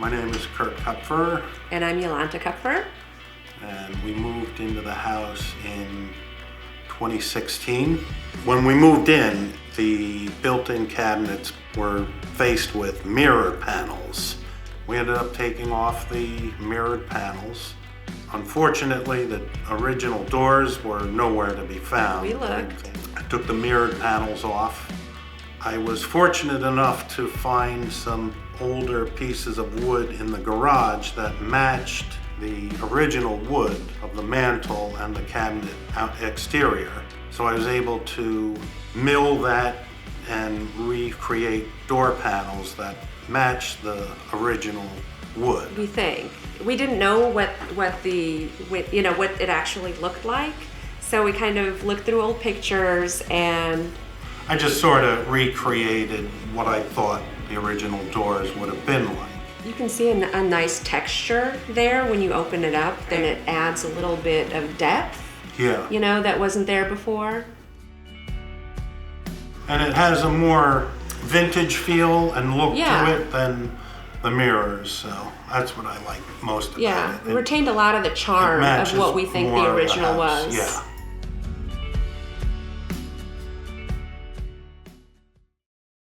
My name is Kurt Kupferer, And I'm Jolanta Kupferer. and we moved into the house in 2016. When we moved in, the built-in cabinets were faced with mirror panels. We ended up taking off the mirrored panels. Unfortunately, the original doors were nowhere to be found. We looked. I took the mirrored panels off. I was fortunate enough to find some older pieces of wood in the garage that matched the original wood of the mantle and the cabinet exterior. So I was able to mill that and recreate door panels that match the original wood. We think. We didn't know what it actually looked like. So we kind of looked through old pictures and I just sort of recreated what I thought the original doors would have been like. you can see a nice texture there when you open it up. Then it adds a little bit of depth, Yeah. that wasn't there before. And it has a more vintage feel and look Yeah. to it than the mirrors, so that's what I like most about Yeah, it. retained a lot of the charm of matches what we think more the of original house. was. Yeah.